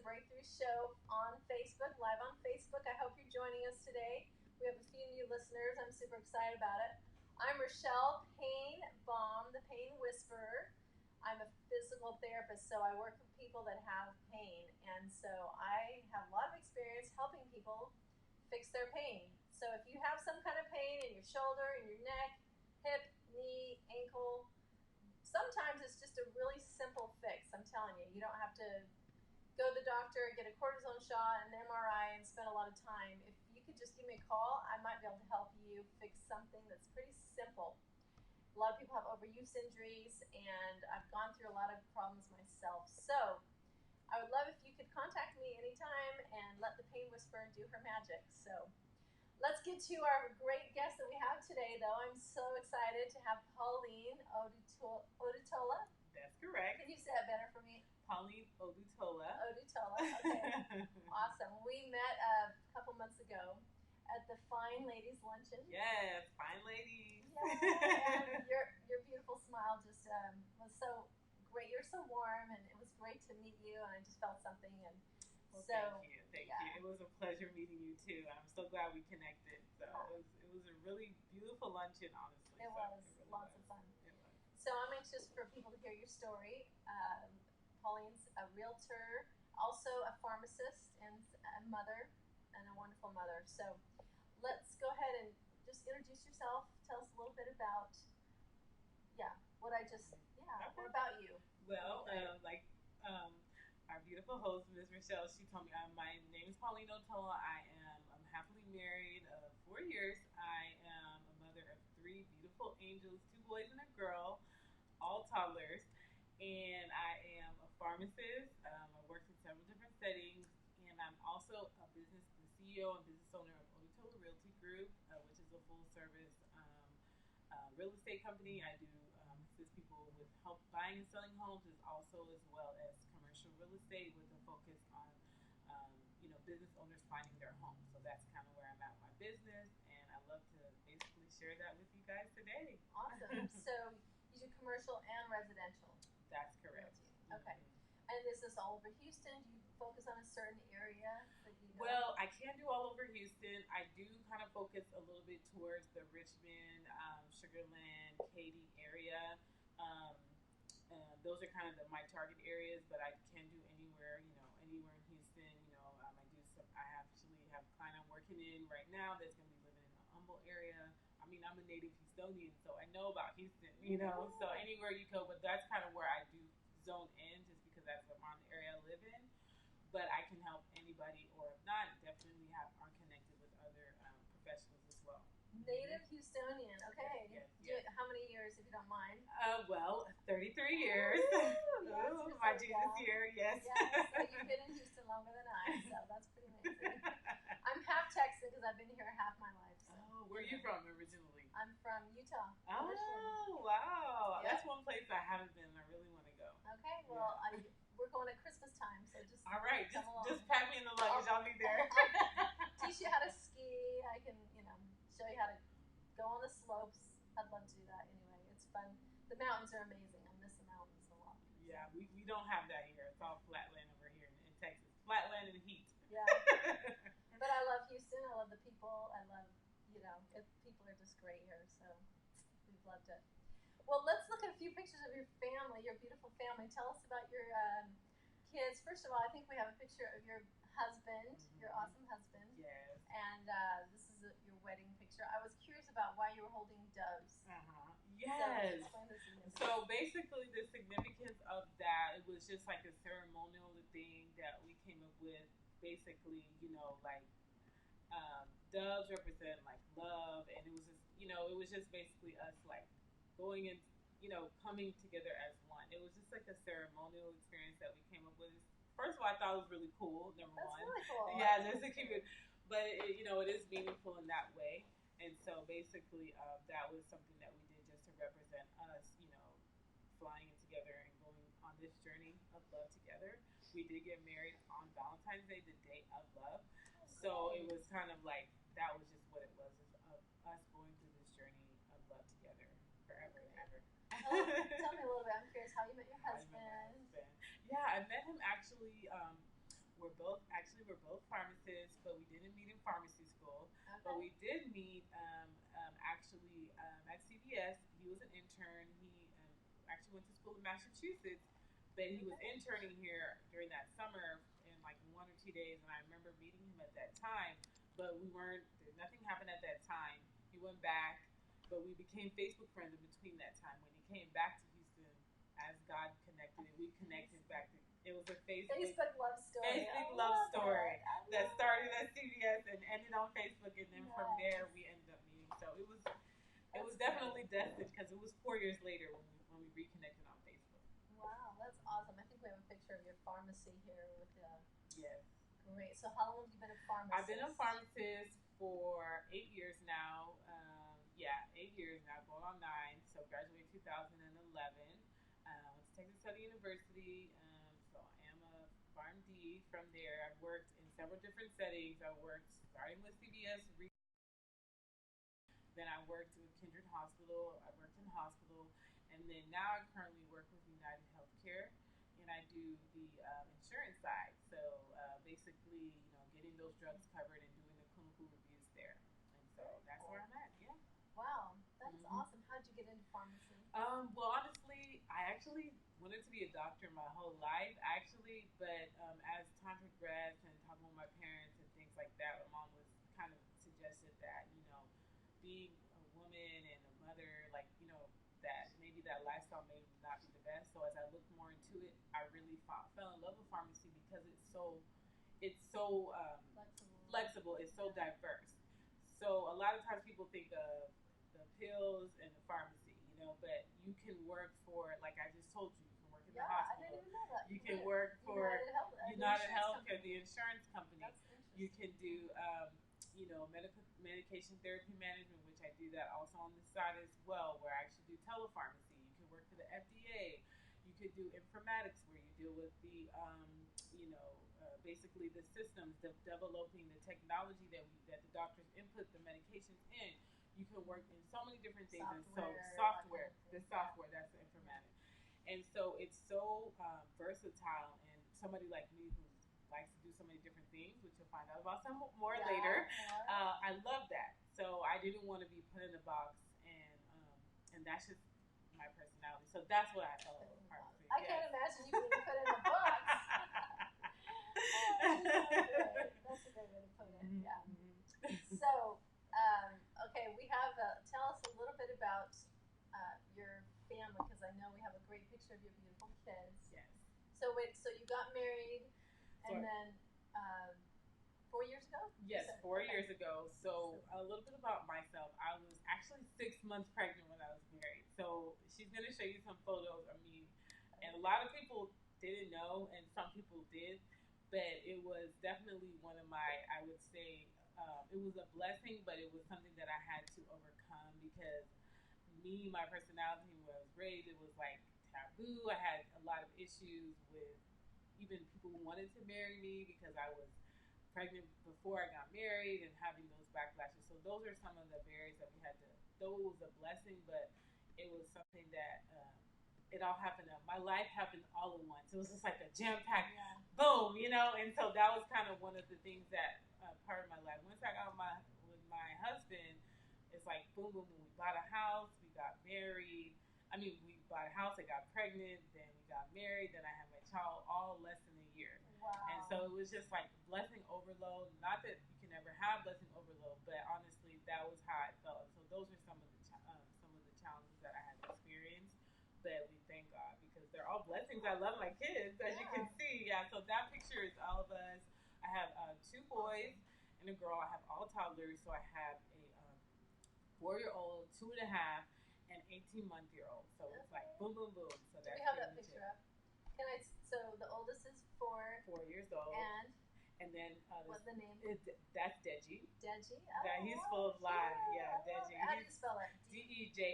Barriers&Breakthroughs show on Facebook, live on Facebook. I hope you're joining us today. We have a few new listeners. I'm super excited about it. I'm Rochelle Pain Baum, the Pain Whisperer. I'm a physical therapist, so I work with people that have pain. And so I have a lot of experience helping people fix their pain. So if you have some kind of pain in your shoulder, in your neck, hip, knee, ankle, sometimes it's just a really simple fix. I'm telling you, you don't have to go to the doctor, get a cortisone shot, an MRI, and spend a lot of time. If you could just give me a call, I might be able to help you fix something that's pretty simple. A lot of people have overuse injuries, and I've gone through a lot of problems myself. So I would love if you could contact me anytime and let the Pain Whisperer do her magic. So let's get to our great guest that we have today, though. I'm so excited to have Pauline Odutola. That's correct. Can you say that better for me? Pauline Odutola. Odutola, okay. Awesome. We met a couple months ago at the Fine Ladies Luncheon. Yes, fine ladies. Yeah, and your beautiful smile just was so great. You're so warm, and it was great to meet you, and I just felt something. And Well, so, thank you. It was a pleasure meeting you too. I'm so glad we connected. So it was a really beautiful luncheon, honestly. It was really lots of fun. It was. So I'm anxious for people to hear your story. Pauline's a realtor, also a pharmacist, and a mother, and a wonderful mother. So let's go ahead and just introduce yourself. Tell us a little bit about, what about you? Well, our beautiful host, Ms. Rochelle, she told me my name is Pauline Otola. I'm happily married of 4 years. I am a mother of 3 beautiful angels, 2 boys and a girl, all toddlers. And I am a pharmacist. I worked in several different settings, and I'm also the CEO and business owner of Odutola Realty Group, which is a full service real estate company. I do assist people with help buying and selling homes, as well as commercial real estate with a focus on business owners finding their home. So that's kind of where I'm at with my business, and I love to basically share that with you guys today. Awesome. So you do commercial and residential. That's correct. Okay. And is this all over Houston? Do you focus on a certain area that you know? Well, I can do all over Houston. I do kind of focus a little bit towards the Richmond, Sugarland, Katy area. Those are kind of my target areas, but I can do anywhere in Houston. I actually have a client I'm working in right now that's going to be living in the Humble area. I mean, I'm a native Houstonian, so I know about Houston, so anywhere you go, but that's kind of where I do zone in just because that's the area I live in. But I can help anybody, or if not, definitely are connected with other professionals as well. Native Houstonian, okay. Yes. How many years, if you don't mind? 33 years. Yes, my Jesus year, yes. Yes, so you've been in Houston longer than I, so that's pretty amazing. I'm half Texan because I've been here half my life. So. Oh, where are you from originally? I'm from Utah. Oh, wow. Yep. That's one place I haven't been and I really want to go. Okay, well, we're going at Christmas time, so just all right, come along. Just pack me in the luggage. I'll be there. I'll teach you how to ski. I can, show you how to go on the slopes. I'd love to do that anyway. It's fun. The mountains are amazing. I miss the mountains a lot. Yeah, we don't have that here. It's all flatland over here in Texas. Flatland and heat. Yeah. But I love Houston. I love the people. I love, people are just great here. So we've loved it. Well, let's look at a few pictures of your family, your beautiful family. Tell us about your kids. First of all, I think we have a picture of your husband, your awesome husband. Yes. And this is your wedding picture. I was curious about why you were holding doves. Yes. So basically the significance of that, it was just like a ceremonial thing that we came up with. Basically, doves represent like love, and it was just basically us like going and coming together as one. It was just like a ceremonial experience that we came up with. First of all, I thought it was really cool. Number That's one, really cool. yeah, just to keep it, but it is meaningful in that way. And so basically, that was something that we did just to represent us, flying it together and going on this journey of love together. We did get married on Valentine's Day, the day of love. So it was kind of like that was just what it was, of us going through this journey of love together forever and ever. Tell me a little bit. I'm curious how you met your husband. Yeah, I met him actually we're both pharmacists, but we didn't meet in pharmacy school. But Okay. we did meet actually at CVS. He was an intern. He actually went to school in Massachusetts, but he was Okay. interning here during that summer in like 1 or 2 days. And I remember meeting him at that time, but we weren't. Nothing happened at that time. He went back, but we became Facebook friends in between that time. When he came back to Houston, as God connected, and we connected back. It was a Facebook love story. I love love story that it. started at CVS and ended on Facebook, and then from there Nice. we ended up meeting. So it was That's definitely great. destined because it was 4 years later when we reconnected on Facebook. Wow, that's awesome. I think we have a picture of your pharmacy here with the Yes, great. So how long have you been a I've been a pharmacist? pharmacist for 8 years now. Yeah, 8 years now, going on nine. So graduated 2011. Went to Texas Southern University. So I am a PharmD. From there, I've worked in several different settings. I worked starting with CBS. Then I worked with Kindred Hospital. I worked in hospital, and then now I currently work with United Healthcare, and I do the insurance side. So basically, getting those drugs covered and doing the clinical reviews there. And so Very that's where cool. I'm at. Yeah. Wow, that is hmm awesome. How did you get into pharmacy? Well, honestly, I actually wanted to be a doctor my whole life, actually. But as time progressed and talking with my parents and things like that, my mom was kind of suggested that being a woman and a mother, like that maybe that lifestyle may not be the best. So as I looked more into it, I really fell in love with pharmacy because it's so Flexible. flexible. It's so Yeah. diverse. So a lot of times people think of the pills and the pharmacy, but you can work for, like I just told you, you can work in the Yeah, I didn't hospital. even know that. You You can did. work for United Health, the United insurance Healthcare, company. the insurance company. That's You interesting. can do, medication therapy management, which I do that also on the side as well, where I actually do telepharmacy. You can work for the FDA. You could do informatics, where you deal with basically the systems, developing the technology that the doctors input the medications in. You can work in so many different things, and so Software, that kind software, of the thing. Yeah. software, that's the informatics, and so it's so versatile. And somebody like me who likes to do so many different things, which you'll find out about some more Yeah, later. more. I love that. So I didn't want to be put in a box, and that's just my personality. So that's what I fell Put in in with the box. pharmacy. I Yes. can't imagine you being put in a box. Oh, that's great. That's a great way to put it. Yeah. So, okay, we have. Tell us a little bit about your family, because I know we have a great picture of your beautiful kids. Yes. So wait, so you got married, So and then 4 years ago? You yes, said? 4 years Okay. ago. So a little bit about myself. I was actually 6 months pregnant when I was married. So she's gonna show you some photos of me, and a lot of people didn't know, and some people did, but it was definitely one of my. I would say it was a blessing, but it was something that I had to overcome because my personality, when I was raised, it was like taboo. I had a lot of issues with even people who wanted to marry me because I was pregnant before I got married and having those backlashes. So those are some of the barriers that we had to. Though it was a blessing, but it was something that it all happened. My life happened all at once. It was just like a jam packed Yeah. boom, And so that was kind of one of the things that part of my life. Once I got with my husband, it's like boom, boom, boom. We bought a house, we got married. I mean, we bought a house, I got pregnant, then we got married, then I had my child, all less than a year. And Wow. so it was just like blessing overload. Not that you can never have blessing overload, but honestly, that was how I felt. So those are some of the challenges that I had experienced. But we thank God because they're all blessings. I love my kids, as you can Yeah. see. Yeah. So that picture is all of us. I have two boys Awesome. and a girl. I have all toddlers. So I have a 4-year-old, 2.5, and 18-month-old. So it's like Okay. boom, boom, boom. So Do we that's have pretty that much picture it. up? Can I? So the oldest is 4, 4 years old. And then what's the name? that's Deji. Deji. That Oh, he's wow, full of life. cute. Yeah, I love Deji. it. How do you He's spell it? Deji.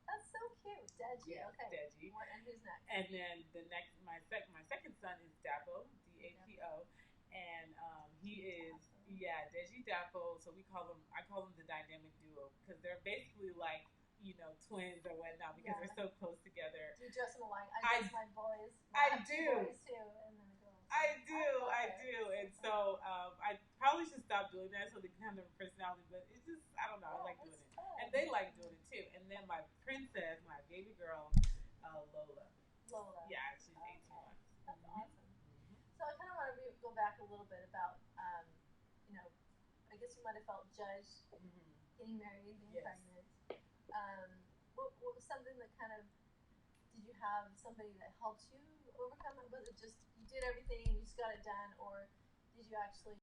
That's so cute. Deji. Yes, Okay. Deji. And who's next? And then my second son is Dapo, Dapo, and he is Deji Dapo. So I call them the dynamic duo because they're basically like twins or whatnot because Yeah. they're so close together. Do you dress them alike? I I dress my boys. I have two do. boys too, and then a girl. So. I do. And so I probably should stop doing that so they can have their personality. But it's just, I don't know. I like doing it. And they like doing it too. And then my princess, my baby girl, Lola. Lola. Yeah, she's 18 Okay. months. That's awesome. So I kind of want to go back a little bit about, you know, I guess you might have felt judged getting married, being Yes. pregnant. What was something that kind of, did you have somebody that helped you overcome it? Was it just you did everything and you just got it done, or did you actually,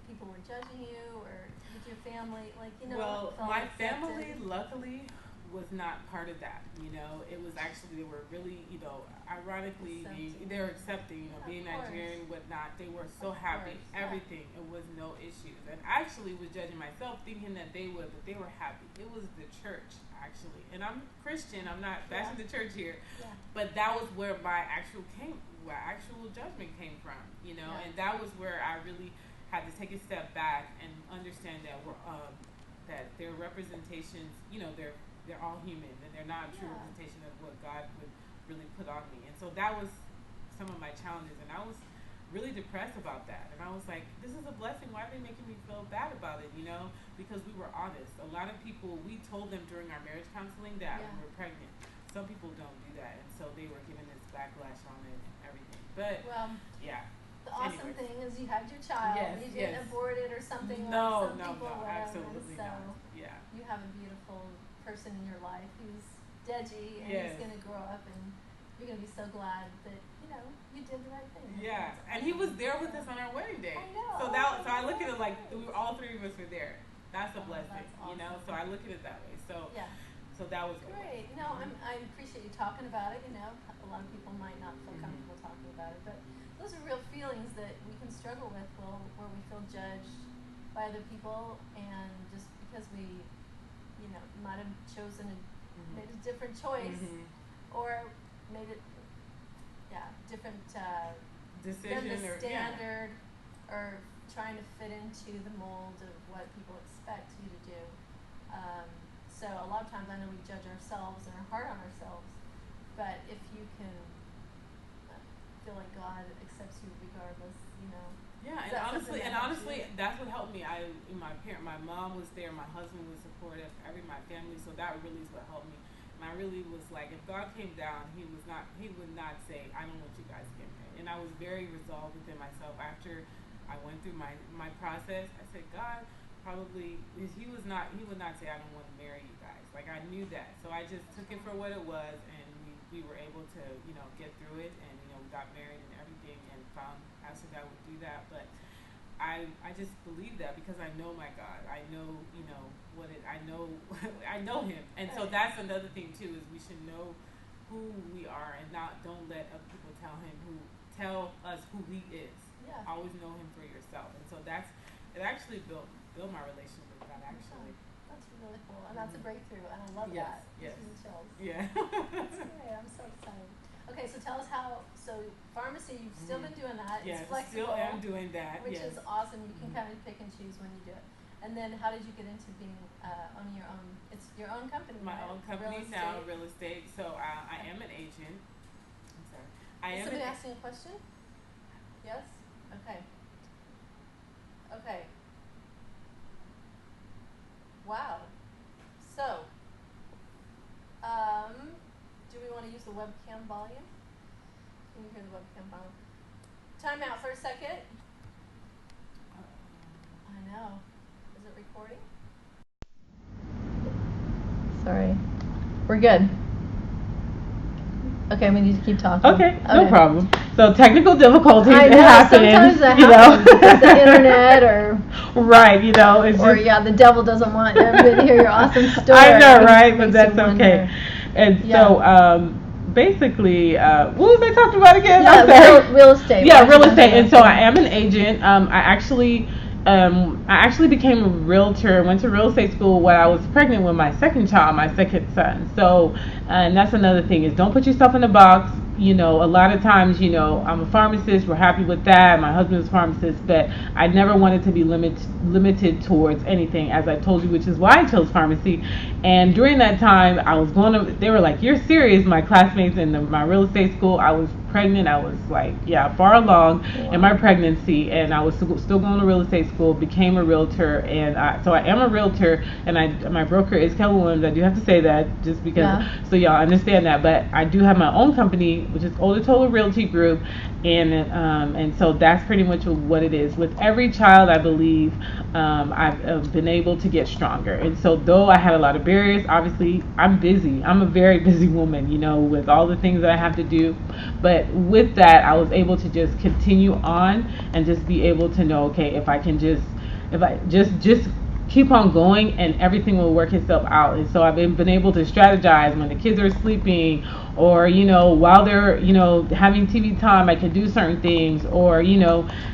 people were judging you, or did your family, like, Well, felt my accepted? family, luckily, was not part of that. It was actually, they were really, ironically, Accepting. they were accepting, Yeah, being of course. Nigerian, whatnot. They were so Of happy, course, yeah. everything. It was no issues. And I actually was judging myself, thinking that they would, but they were happy. It was the church, actually. And I'm Christian, I'm not bashing the church here. Yeah. But that was where my actual judgment came from, Yeah. and that was where I really had to take a step back and understand that that their representations, they're all human and they're not a true Yeah. representation of what God would really put on me. And so that was some of my challenges, and I was really depressed about that. And I was like, this is a blessing. Why are they making me feel bad about it? Because we were honest. A lot of people, we told them during our marriage counseling that Yeah. we were pregnant. Some people don't do that, and so they were giving this backlash on it and everything. But Well, yeah. the awesome Anyways. thing is you had your child. Yes, You didn't yes. abort it or something No, like some no, people no, would. absolutely So not. Yeah. you have a beautiful person in your life who's Deji, and Yes. he's going to grow up, and you're going to be so glad that you did the right thing. Yeah, and he was there with us on our wedding day. I know. So so I look at it like all three of us were there. That's a Oh, blessing, that's awesome. So I look at it that way. So Yeah. so that was Great. I appreciate you talking about it. A lot of people might not feel comfortable talking about it, but those are real feelings that we can struggle with, where we feel judged by other people, and just because we, might have chosen made a different choice, or made it, different decision than the or standard, or trying to fit into the mold of what people expect you to do. So a lot of times I know we judge ourselves and are hard on ourselves, but if you can feel like God accepts you regardless, Yeah, is and that honestly, something that helps you? that's what helped me. My mom was there, my husband was supportive, my family. So that really is what helped me. And I really was like, if God came down, he would not say, I don't want you guys to get married. And I was very resolved within myself after I went through my process. I said, God, probably he would not say, I don't want to marry you guys. Like, I knew that. So I just took it for what it was, and we were able to, get through it, and we got married and everything, and found after that would do that. But I just believe that because I know my God. I know, I know I know him. And so that's another thing too, is we should know who we are and don't let other people tell us who he is. Yeah. Always know him for yourself. And so it actually built my relationship with God actually. That's really cool, and that's a breakthrough, and I love Yes, that. yes. Gives me chills. Yeah. That's great. I'm so excited. Okay, so tell us pharmacy, you've still been doing that. Yes, It's flexible. still am doing that. Which yes. is awesome. You can kind of pick and choose when you do it. And then how did you get into being owning your own? It's your own company. My right? own company now, real estate. So I am an agent. I'm sorry. Is somebody asking a question? Yes? Okay. Okay. Wow. So, do we want to use the webcam volume? Can you hear the webcam volume? Time out for a second. I know. Is it recording? Sorry. We're good. Okay, we need to keep talking. Okay, no problem. So technical difficulties happen. Sometimes that happens with the internet or right, it's or the devil doesn't want everybody to hear your awesome story. I know, right? But that's okay. And so basically, what was I talking about again? Yeah, real estate. Yeah, real estate. And so I am an agent. I actually became a realtor. Went to real estate school when I was pregnant with my second child, my second son. So, and that's another thing, is don't put yourself in a box. A lot of times, I'm a pharmacist. We're happy with that. My husband's a pharmacist, but I never wanted to be limited towards anything, as I told you, which is why I chose pharmacy. And during that time, I was they were like, "You're serious?" My classmates in my real estate school, I was pregnant. I was like, far along in my pregnancy, and I was still going to real estate school. Became a realtor, and so I am a realtor, and my broker is Keller Williams. I do have to say that just because so y'all understand that. But I do have my own company, which is Older Total Realty Group, and so that's pretty much what it is. With every child, I believe I've been able to get stronger. And so though I had a lot of barriers, obviously I'm busy. I'm a very busy woman, with all the things that I have to do. But with that, I was able to just continue on and just be able to know, okay, if I just keep on going, and everything will work itself out. And so I've been able to strategize when the kids are sleeping, or while they're having TV time, I can do certain things, or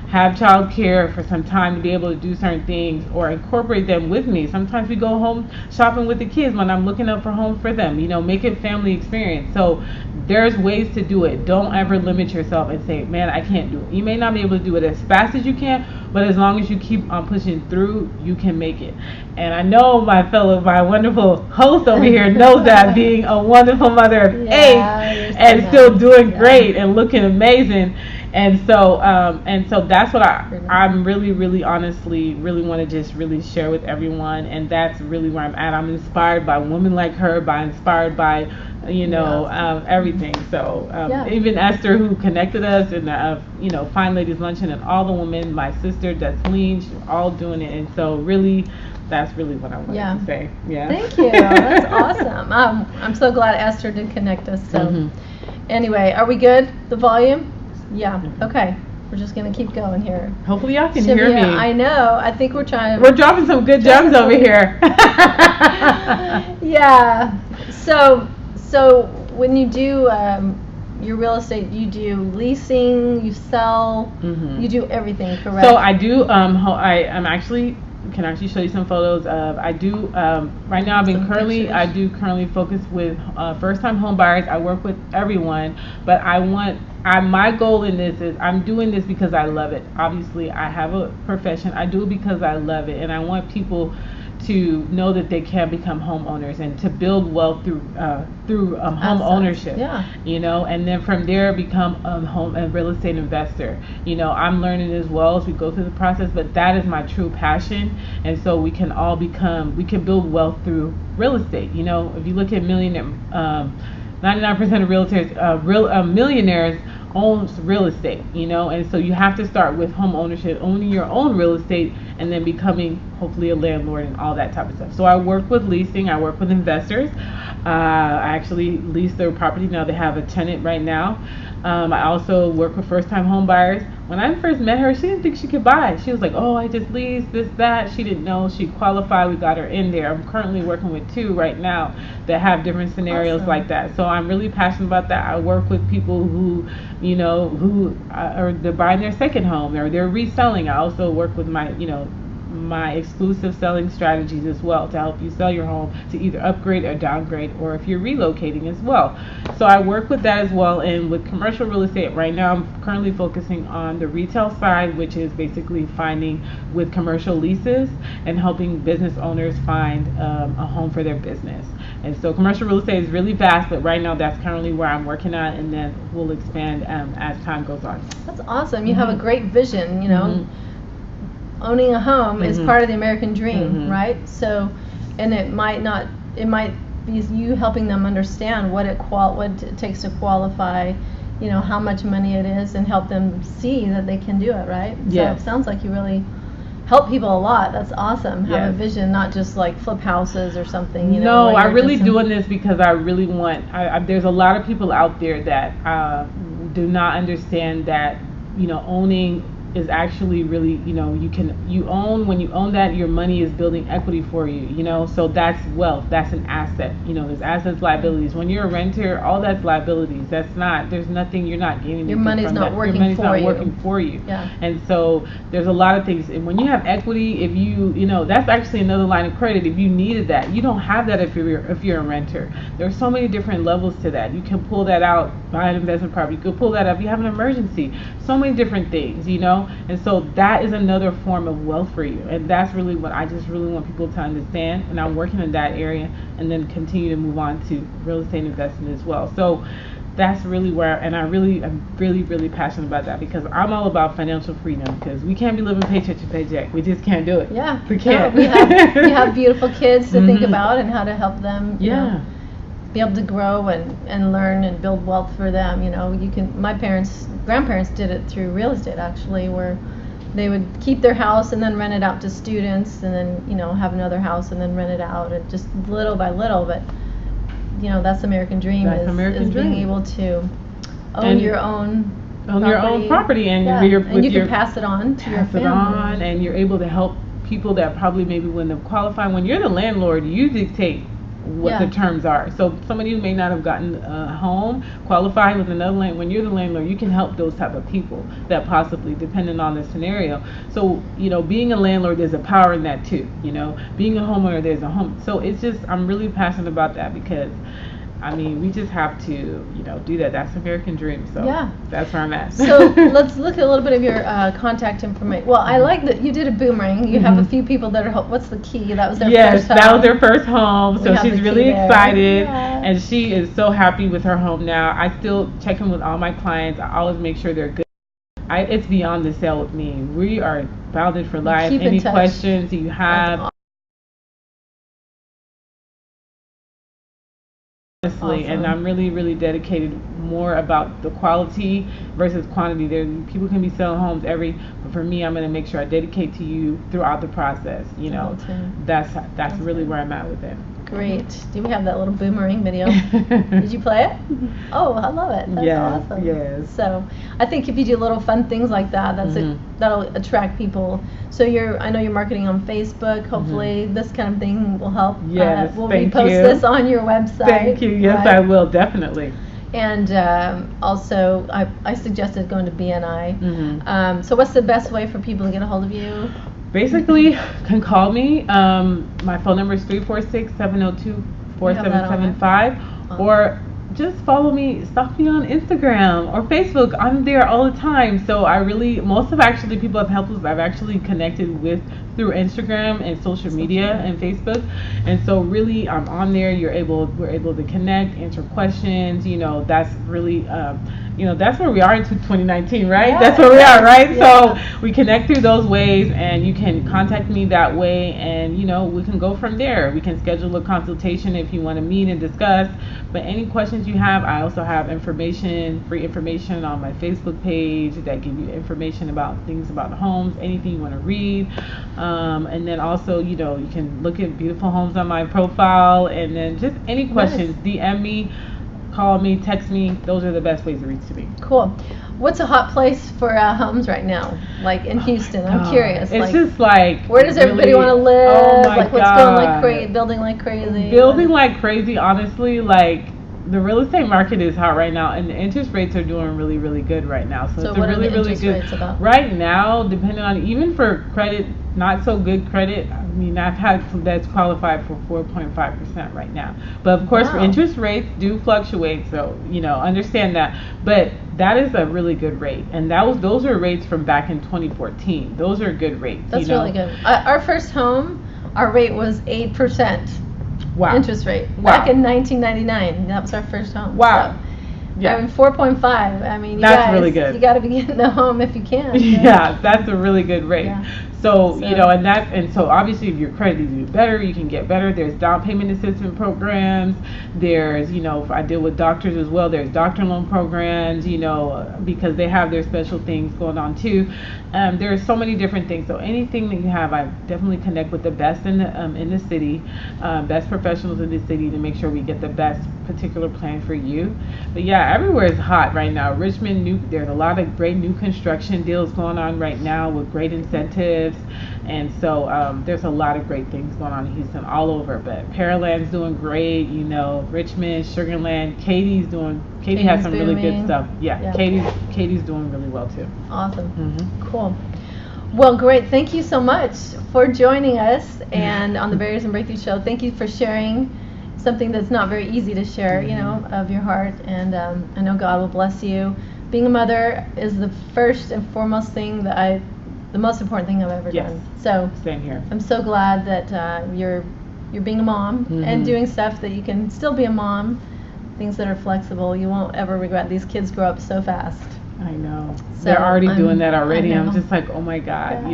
have child care for some time to be able to do certain things, or incorporate them with me. Sometimes we go home shopping with the kids when I'm looking up for homes for them, make it family experience. So there's ways to do it. Don't ever limit yourself and say, man, I can't do it. You may not be able to do it as fast as you can, but as long as you keep on pushing through, you can make it. And I know my wonderful host over here knows that, being a wonderful mother of 8 and still doing great and looking amazing. And so that's what I'm really honestly really want to just really share with everyone. And that's really where I'm at. I'm inspired by women like her, inspired by everything. So even Esther, who connected us, and Fine Ladies Luncheon, and all the women, my sister Desleen, she's all doing it. And so really, that's really what I wanted to say. Yeah. Thank you. That's awesome. I'm so glad Esther did connect us. So anyway, are we good? The volume? Yeah. Okay. We're just going to keep going here. Hopefully y'all can hear me. I know. I think we're dropping some good gems over here. Yeah. So when you do your real estate, you do leasing, you sell, you do everything, correct? So I do. I'm actually can actually show you some photos of. I do right now. I do currently focus with first-time home buyers. I work with everyone, but my goal in this is I'm doing this because I love it. Obviously, I have a profession. I do it because I love it, and I want people to know that they can become homeowners and to build wealth through home ownership. And then from there become a real estate investor. I'm learning as well as we go through the process, but that is my true passion. And so we can build wealth through real estate. If you look at 99% of realtors, millionaires owns real estate, and so you have to start with home ownership, owning your own real estate, and then becoming hopefully a landlord and all that type of stuff. So I work with leasing, I work with investors. I actually lease their property now. They have a tenant right now. I also work with first-time home buyers. When I first met her, she didn't think she could buy. She was like, oh, I just lease this, that. She didn't know she qualified. We got her in there. I'm currently working with 2 right now that have different scenarios like that. So I'm really passionate about that. I work with people who they're buying their second home, or they're reselling. I also work with my exclusive selling strategies as well to help you sell your home, to either upgrade or downgrade, or if you're relocating as well. So I work with that as well. And with commercial real estate right now, I'm currently focusing on the retail side, which is basically finding with commercial leases and helping business owners find a home for their business. And so commercial real estate is really vast, but right now that's currently where I'm working on, and then we'll expand as time goes on. That's awesome. You have a great vision, Owning a home is part of the American dream, right? So, and it might be you helping them understand what it takes to qualify, how much money it is, and help them see that they can do it, right? Yes. So it sounds like you really help people a lot. That's awesome. Have a vision, not just like flip houses or something. No, I'm really doing this because I really want. There's a lot of people out there that do not understand that owning is actually really, when you own that, your money is building equity for you, so that's wealth, that's an asset. There's assets, liabilities. When you're a renter, all that's liabilities. There's nothing, you're not gaining. Your money's not working for you. Yeah. And so there's a lot of things. And when you have equity, if that's actually another line of credit. If you needed that, you don't have that if you're a renter. There's so many different levels to that. You can pull that out, buy an investment property. You could pull that up. You have an emergency. So many different things, know. And so that is another form of wealth for you, and that's really what I just really want people to understand. And I'm working in that area, and then continue to move on to real estate investing as well. So that's really where, and I'm really passionate about that, because I'm all about financial freedom, because we can't be living paycheck to paycheck. We just can't do it. Yeah, we can't. No, we have beautiful kids to think about, and how to help them. You know, be able to grow and learn and build wealth for them. You know, my grandparents did it through real estate, actually, where they would keep their house and then rent it out to students, and then, you know, have another house and then rent it out, and just little by little. But, you know, that's the American dream, is being able to own your own property, and you can pass it on to your family. And you're able to help people that probably maybe wouldn't have qualified. When you're the landlord, you dictate what the terms are. So somebody who may not have gotten a home qualified with another land, when you're the landlord, you can help those type of people that possibly, depending on the scenario. So, you know, being a landlord, there's a power in that too. You know, being a homeowner, there's a home. So it's just, I'm really passionate about that, because I mean, we just have to, you know, do that. That's the American dream. So that's where I'm at. So let's look at a little bit of your contact information. Well, I like that you did a boomerang. You have a few people that are, what's the key? That was their first home. Yes, that was their first home. So she's really excited. And she is so happy with her home now. I still check in with all my clients. I always make sure they're good. It's beyond the sale with me. We are bounded for life. Any questions you have. Honestly, and I'm really dedicated more about the quality versus quantity. There, people can be selling homes but for me, I'm going to make sure I dedicate to you throughout the process. You know, that's really where I'm at with it. Great. Do we have that little boomerang video? Did you play it? Oh, I love it. That's awesome. Yes. So I think if you do little fun things like that, that'll attract people. So I know you're marketing on Facebook. Hopefully this kind of thing will help. Yes, we'll repost this on your website. Thank you. Yes, I will, definitely. And also, I suggested going to BNI. So what's the best way for people to get a hold of you? Basically, can call me. My phone number is 346-702-4775. Or just follow me, stalk me on Instagram or Facebook. I'm there all the time. So most of people I've actually connected with through Instagram and social media and Facebook. And so really, I'm on there. We're able to connect, answer questions. You know, that's really, that's where we are in 2019, right? Yeah, that's where we are, right? Yeah. So we connect through those ways, and you can contact me that way, and, you know, we can go from there. We can schedule a consultation if you want to meet and discuss. But any questions you have, I also have free information on my Facebook page that give you information about things about the homes, anything you want to read. And then also, you know, you can look at beautiful homes on my profile, and then just any questions, DM me, call me, text me. Those are the best ways to reach me. Cool. What's a hot place for homes right now? Like in Houston, I'm curious. It's just like, where does everybody want to live? Oh my God. What's going like crazy? Building like crazy. Building like crazy. Honestly, like the real estate market is hot right now, and the interest rates are doing really good right now. So it's what really are the interest rates about? Right now, depending on, even for credit, not so good credit. I mean, I've had that's qualified for 4.5% right now. But of course, interest rates do fluctuate, so you know, understand that. But that is a really good rate, and those are rates from back in 2014. Those are good rates. That's really good. Our first home, our rate was 8%. Wow. Interest rate. Back in 1999. That was our first home. Wow. So, yeah. I mean, 4.5. I mean, that's really good. You got to be getting a home if you can. Yeah, that's a really good rate. Yeah. So, you know, and so obviously if your credit is better, you can get better. There's down payment assistance programs. There's, you know, if I deal with doctors as well, there's doctor loan programs, you know, because they have their special things going on too. There's so many different things. So anything that you have, I definitely connect with the best in the city, best professionals in the city to make sure we get the best particular plan for you. But yeah, everywhere is hot right now. Richmond, there's a lot of great new construction deals going on right now with great incentives. And so there's a lot of great things going on in Houston all over. But Pearland's doing great, you know, Richmond, Sugarland, Katie's has some really good stuff. Yeah. Katie's doing really well too. Awesome. Cool. Well, great. Thank you so much for joining us and on the Barriers and Breakthroughs show. Thank you for sharing something that's not very easy to share, you know, of your heart. And I know God will bless you being a mother is the first and foremost thing that the most important thing I've ever done. So same here. I'm so glad that you're being a mom and doing stuff that you can still be a mom, things that are flexible. You won't ever regret. These kids grow up so fast. I know. So they're already doing that already. I'm just like, oh my God,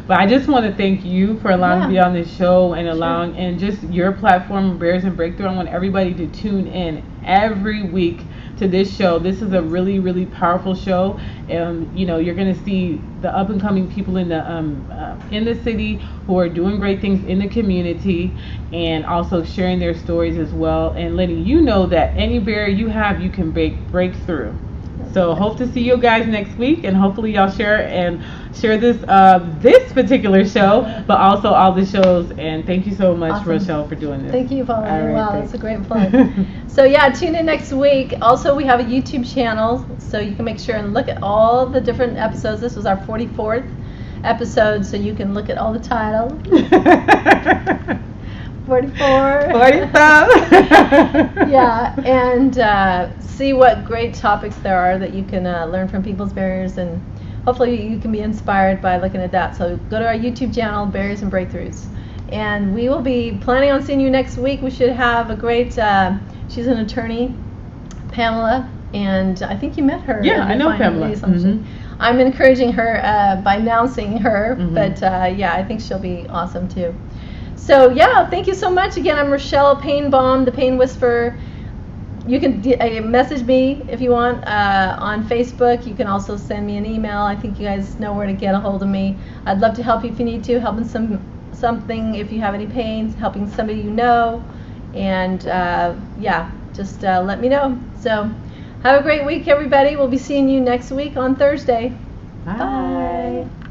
But I just want to thank you for allowing me to be on this show and allowing, and just your platform, Barriers and Breakthrough. I want everybody to tune in every week to this show. This is a really, really powerful show. You're going to see the up and coming people in the city who are doing great things in the community, and also sharing their stories as well, and letting you know that any barrier you have, you can break through. So hope to see you guys next week, and hopefully y'all share this particular show, but also all the shows. And thank you so much, Rochelle, for doing this. Thank you, Pauline. Wow, that's a great plug. So yeah, tune in next week. Also, we have a YouTube channel, so you can make sure and look at all the different episodes. This was our 44th episode, so you can look at all the titles. 44. 45. Yeah, and see what great topics there are that you can learn from people's barriers, and hopefully you can be inspired by looking at that. So go to our YouTube channel, Barriers and Breakthroughs, and we will be planning on seeing you next week. We should have a great, she's an attorney, Pamela, and I think you met her. Yeah, I know Pamela. I'm encouraging her by announcing her, but yeah, I think she'll be awesome too. So yeah, thank you so much. Again, I'm Rochelle Painbaum, the Pain Whisperer. You can message me if you want on Facebook. You can also send me an email. I think you guys know where to get a hold of me. I'd love to help you if you need to, helping something if you have any pains, helping somebody you know, and yeah, just let me know. So have a great week, everybody. We'll be seeing you next week on Thursday. Bye. Bye.